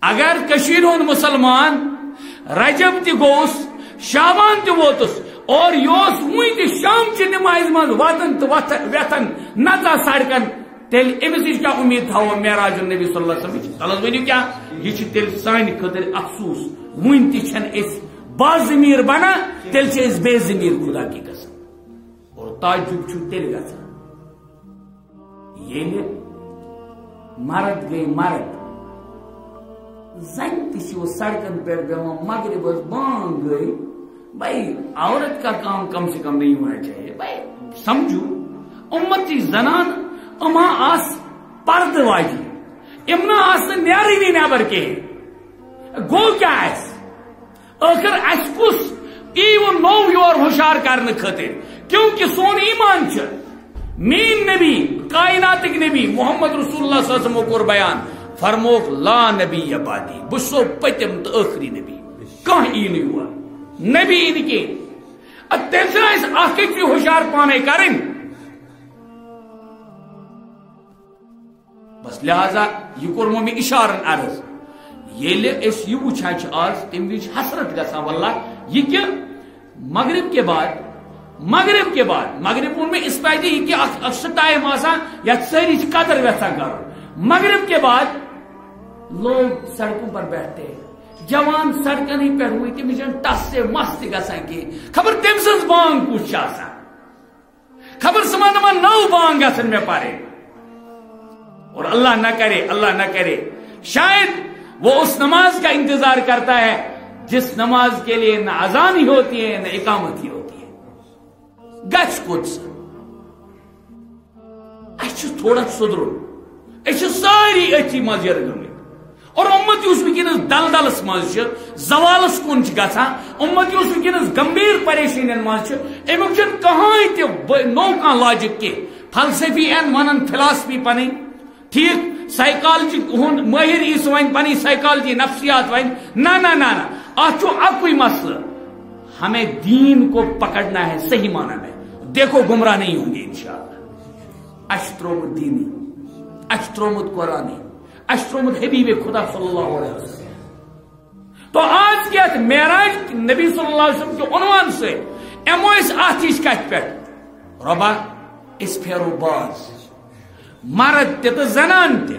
اگر کشیر ہند مسلمان رجب تہ گوس شابان تہ ووتس اور یوس وی تہ شام چہ نماز من واتن تو ویتن نتا سڑکن تیل امس کیا امید تھو معراج النبی صلی اللہ علیہ وسلم تلس ونیو کیا یہ تیل سان خاطر افسوس ون تہ اس باضمیر بنا تیل اس بے ضمیر خدا کی قسم اور تعجب چھ تیل گژھان یہ مرد گئی مرد زن تہ سڑکن پہ بیوان مغرب بانگ گئی بھائی عورت کا کام کم سے کم نہیں ہونا چاہیے بھائی سمجھو امتی زنان اما آس پرد واجی امنا آس نیاری نہیں نیبر کے گو کیا ایس آخر اس کس ایون نو یور ہوشار کرنے خاطر کیونکہ سون ایمان چھ مین نبی کائنات نبی محمد رسول اللہ صلی اللہ علیہ وسلم کور بیان فرموک لا نبی بعدی بسو پتم تو آخری نبی کہاں این ہوا نبی ان کے تم سے اس آخر کی ہوشیار پانے کریں بس لہذا یہ کورمو میں اشارن عرض یہ اس یہ وچھان آج تم وچ حسرت گژھان واللہ یہ کہ مغرب کے بعد مغرب میں اس پہ یہ کہ اکثر ٹائم آسان یا ساری قدر ویسان کرو مغرب کے بعد لوگ سڑکوں پر بیٹھتے ہیں جوان سڑکن ہی پہ ہوئی تم ٹس سے مست گژھان کی خبر تم سن بانگ کچھ خبر سمان نو بانگ گھن میں پڑے اور اللہ نہ کرے شاید وہ اس نماز کا انتظار کرتا ہے جس نماز کے لیے نہ اذان ہی ہوتی ہے نہ اقامت ہی ہوتی ہے گچھ کچھ تھوڑا سدرن ساری اچھی مزیر گمت اور امت اس ونکس دلدلس مز زوالس کن گژھان امت اس ونکس گمبھیر پریشانی مز امیک کہاں تہ نو کھانا لاجک کی فلسفی این ونن فلاسفی پن ٹھیک سائیکالجی ہند ماہر اس ون پنی سائیکالجی نفسیات ون نہ اتھ اکوئی مسئلہ ہمیں دین کو پکڑنا ہے صحیح معنی میں دیکھو گمراہ نہیں ہوں گے انشاءاللہ اشترومت دینی اشترومت قرآنی اشترومت حبیب خدا صلی اللہ علیہ وسلم تو آج کیا معراج نبی صلی اللہ علیہ وسلم کے عنوان سے امو اس آتیش کت پہ ربا اس پھیرو باز مرد تہ زنان تہ